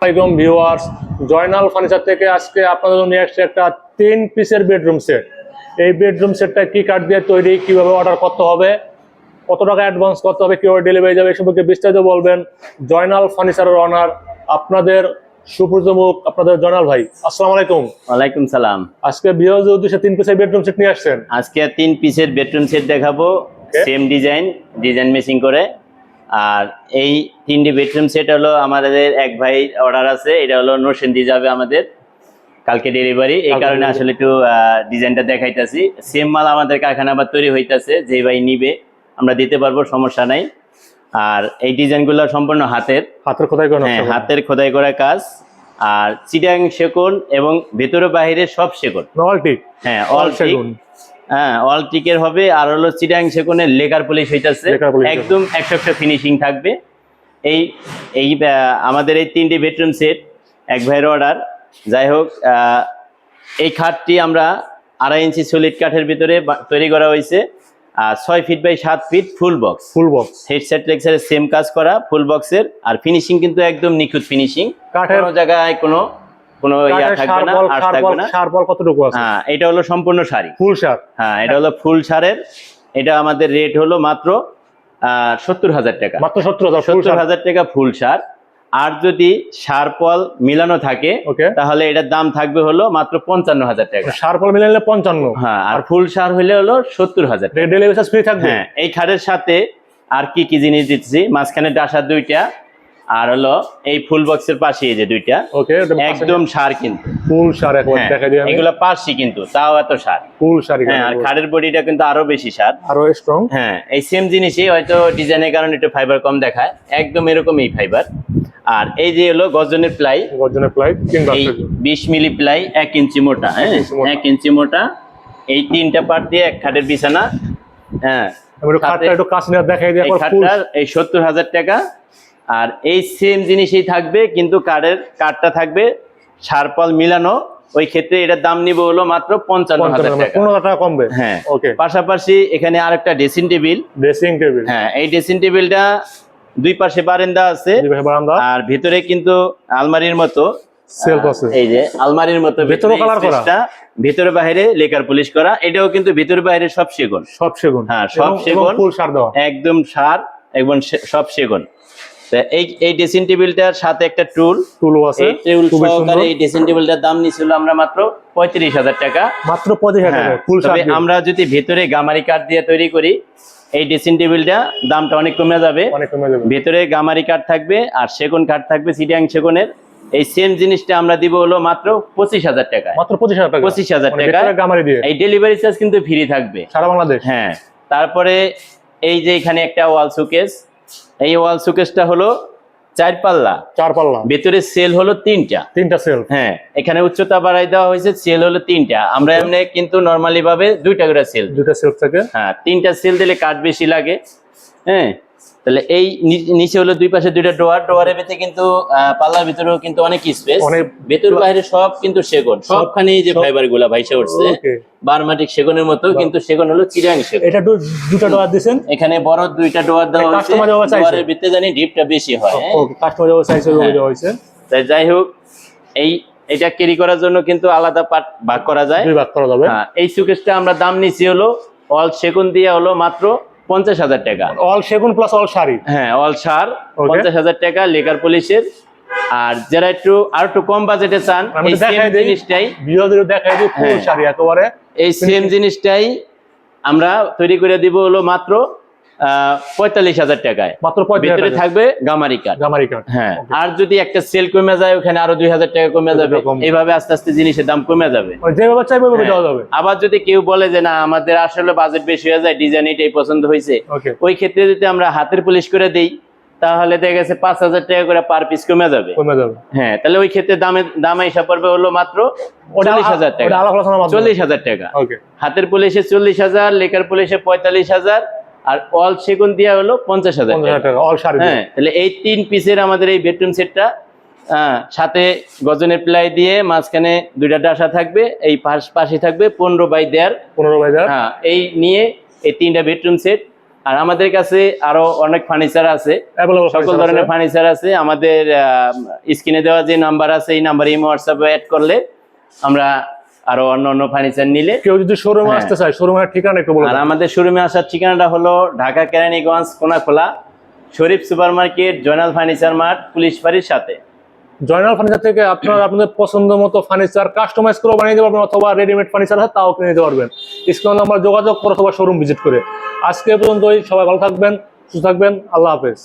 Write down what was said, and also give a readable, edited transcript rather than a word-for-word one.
আসসালামু viewers, Joynal furniture থেকে আজকে আপনাদের জন্য নিয়ে আসছে একটা 3 পিসের বেডরুম সেট। এই বেডরুম সেটটা কি কাঠ দিয়ে তৈরি, কিভাবে অর্ডার করতে হবে, কত টাকা অ্যাডভান্স করতে হবে, কিভাবে ডেলিভারি যাবে, এই সম্পর্কে বিস্তারিত বলবেন জয়নাল ফার্নিচারের অনার আপনাদের সুপরিচিত মুখ, আপনাদের জয়নাল ভাই। আসসালামু আলাইকুম। ওয়ালাইকুম সালাম। আজকে ভিউয়ারদের উদ্দেশ্যে 3 পিসের বেডরুম সেট নিয়ে আসছেন। আজকে 3 পিসের বেডরুম সেট দেখাবো, সেম ডিজাইন মেশিং করে। আর এই 3টি বেডরুম সেট হলো আমাদের এক ভাই অর্ডার আছে, এটা হলো নরসিংদী যাবে আমাদের কালকে ডেলিভারি, এই কারণে আসলে একটু ডিজাইনটা দেখাইতেছি। সেম মাল আমাদের কারখানা আবার তৈরি হইতাছে, যে ভাই নিবে আমরা দিতে পারবো, সমস্যা নাই। আর এই ডিজাইনগুলো সম্পূর্ণ হাতের খোদাই করা, হাতের খোদাই করা কাজ। আর চিটাং সেগুন এবং ভেতরে বাহিরে সব সেগুন, অল টিক। হ্যাঁ অল সেগুন, হ্যাঁ অল টিকের হবে। আর হলো চিটাং সেগুনের লেকার পলিশ হইতাছে, একদম 100% ফিনিশিং থাকবে। এই এই আমাদের এই 3টি বেডরুম সেট এক ভাইয়ের অর্ডার। যাই হোক, এই খাটটি আমরা 2.5 ইঞ্চি সলিড কাঠের ভিতরে তৈরি করা হয়েছে। 6 feet by 7 feet full box headset লেক্সারের সেম কাজ করা ফুল বক্সের। আর ফিনিশিং কিন্তু একদম নিখুঁত ফিনিশিং, কাঠের জায়গায় কোনো ইয়া থাকবে না, আঁশ থাকবে না। সারবল কতটুকু আছে? হ্যাঁ, এটা হলো সম্পূর্ণ শাড়ি, ফুল সার। হ্যাঁ, এটা হলো ফুল সারের। এটা আমাদের রেট হলো মাত্র 70,000 টাকা, মাত্র 70,000 টাকা ফুল সার। আর যদি সারপল মিলানো থাকে তাহলে এটার দাম থাকবে হলো মাত্র 55,000 টাকা। সারপল মিলালে 55। হ্যাঁ, আর ফুল সার হলে হলো 70,000। ডেলিভারি চার্জ ফ্রি থাকবে। হ্যাঁ, এই খাটের সাথে আর কি কি জিনিস দিচ্ছি, মাঝখানে ডাসা 2টা, আর হলো এই ফুল বক্সের পাশে এই যে 2টা, একদম সার, কিন্তু ফুল সার। একবার দেখা দিই, এগুলো পাশি কিন্তু তাও এত সার, ফুল সার। হ্যাঁ, আর খাটের বডিটা কিন্তু আরো বেশি সার, আরো স্ট্রং। হ্যাঁ, এই সেম জিনিসই, হয়তো ডিজাইনের কারণে একটু ফাইবার কম দেখায়, একদম এরকম এই ফাইবার। আর এই যে হলো গর্জনের প্লাই, 20 মিলি প্লাই, 1 ইঞ্চি মোটা, হ্যাঁ 1 ইঞ্চি মোটা। এই 3টা পার্ট দিয়ে এক খাটের বিছানা। হ্যাঁ, এই 70,000 টাকা। আর এই সেম জিনিসই থাকবে, কিন্তু কাঠটা থাকবে সারপল মিলানো। ওই ক্ষেত্রে এটার দাম নিব হলো মাত্র 55,000 টাকা, 15 টাকা কমবে। হ্যাঁ, পাশাপাশি এখানে আরেকটা ড্রেসিং টেবিল। হ্যাঁ, এই ড্রেসিং টেবিলটা 2 পাশে বারান্দা আছে, আর ভিতরে কিন্তু আলমারির মতো সেলফ আছে। এই যে আলমারির মতো ভিতরে কালার করা, ভিতরে বাইরে লেকার পলিশ করা। এটাও কিন্তু ভিতরে বাইরে সব সেগুন। হ্যাঁ, সব সেগুন, ফুল সার দেওয়া, একদম সার, একদম সব সেগুন। এই ড্রেসিং টেবিলটার সাথে একটা টুল আছে, টুল সহকারে এই ড্রেসিং টেবিলটার দাম নিছিল আমরা মাত্র 35,000 টাকা, মাত্র 35,000 টাকা ফুল সার। আমরা যদি ভেতরে গামারি কাঠ দিয়ে তৈরি করি এই ড্রেসিং টেবিলটা, দামটা অনেক কমে যাবে। ভেতরে গামারি কাঠ থাকবে আর সেগুন কাঠ থাকবে, চিটাং সেগুনের। এই সেম জিনিসটা আমরা দিব হলো মাত্র 25,000 টাকা, মাত্র 25,000 টাকা গামারি দিয়ে। এই ডেলিভারি চার্জ কিন্তু ফ্রি থাকবে সারা বাংলাদেশ। হ্যাঁ, তারপরে এই যে এখানে একটা ওয়াল শোকেস, এই ওয়াল শোকেসটা হলো 4 পাল্লা, ভেতরে সেল হলো 3টা সেল। হ্যাঁ, এখানে উচ্চতা বাড়াই দেওয়া হয়েছে, সেল হলো 3টা। আমরা এমনি কিন্তু নরমালি ভাবে 2টা করে সেল, 2টা সেল থাকে। হ্যাঁ, 3টা সেল দিলে কাঠ বেশি লাগে। হ্যাঁ, তাহলে এই নিচে হলো 2 পাশে 2টা ডোয়ারের ভিতরে কিন্তু পাল্লার ভিতরেও কিন্তু অনেক স্পেস, ভেতর বাইরে সব কিন্তু সেগুন, সবখানে যে ফাইবার গুলা ভাইসে উঠছে বারমাটিক সেগুনের মতো, কিন্তু সেগুন হলো চিটাং সেগুন। এটা 2টা ডোয়ার দিবেন, এখানে বড় 2টা ডোয়ার দেওয়া হয়েছে, ডোয়ারের ভিতরে জানি ডিপটা বেশি হয়। কাস্টমাইজ সাইজে দেওয়া হয়েছে। তাই যাই হোক, এটা ক্যারি করার জন্য কিন্তু আলাদা পার্ট ভাগ করা যায়, ভাগ করা যাবে। হ্যাঁ, এই সুকেসটা আমরা দাম নিছি হলো অল সেগুন দিয়ে হলো মাত্র 50,000 টাকা, অল সেগুন প্লাস অল শাড়ি। হ্যাঁ, অল সার 50,000 টাকা লেকার পলিশের। আর যারা আর একটু কম বাজেটে চান, এই সেম জিনিসটাই দেখাই দিই, ফুল শাড়ি একেবারে এই সেম জিনিসটাই আমরা তৈরি করে দিব হলো মাত্র 45,000 টাকায়, মাত্র। ভিতরে থাকবে গামারি কাঠ। হ্যাঁ, আর যদি একটা সেল কমে যায় ওখানে আরো 2,000 টাকা কমে যাবে। এইভাবে আস্তে আস্তে জিনিসের দাম কমে যাবে, যেভাবে চাইবে ওইভাবে দেওয়া যাবে। আবার যদি কেউ বলে যে না আমাদের আসলে বাজেট বেশি হয়ে যায়, ডিজাইন এটাই পছন্দ হয়েছে, ওই ক্ষেত্রে যদি আমরা হাতের পলিশ করে দেই তাহলে দেখা গেছে 5,000 টাকা করে পার পিস কমে যাবে। হ্যাঁ, তাহলে ওই ক্ষেত্রে দামে হিসাব পড়বে হলো মাত্র 40,000 টাকা, 40,000 টাকা। হাতের পলিশে 40,000, লেকার পলিশে 45,000, আর অল সেগুন দিয়া হলো 50,000 টাকা। হ্যাঁ, তাহলে এই 3 পিসের আমাদের এই বেডরুম সেটটা, সাথে গজনের প্লাই দিয়ে মাঝখানে 2টা ডাসা থাকবে, এই পাশে থাকবে 15 বাই 1.5। হ্যাঁ, এই নিয়ে এই 3টা বেডরুম সেট। আর আমাদের কাছে আরো অনেক ফার্নিচার আছে, সকল ধরনের ফার্নিচার আছে। আমাদের স্ক্রিনে দেওয়া যে নাম্বার আছে এই নাম্বারে ইমো হোয়াটসঅ্যাপে অ্যাড করলে আমরা আরো অন্য ফার্নিচার নিলে, কেউ যদি শোরুমে আসতে চায় শোরুমের ঠিকানা একটু বলুন। আর আমাদের শোরুমে আসার ঠিকানাটা হলো Dhaka Keraniganj Konakhola Sharif super market, Joynal furniture mart, police বাড়ির সাথে। জয়নাল ফার্নিচার থেকে আপনারা আপনাদের পছন্দ মতো ফার্নিচার কাস্টমাইজ করে বানিয়ে দিতে পারবেন, অথবা রেডিমেড ফার্নিচার আছে তাও কিনে নিতে পারবেন স্ক্রিন নাম্বার যোগাযোগ করে অথবা শোরুম ভিজিট করে। আজকে পর্যন্তই, সবাই ভালো থাকবেন, সুস্থ থাকবেন, আল্লাহ হাফেজ।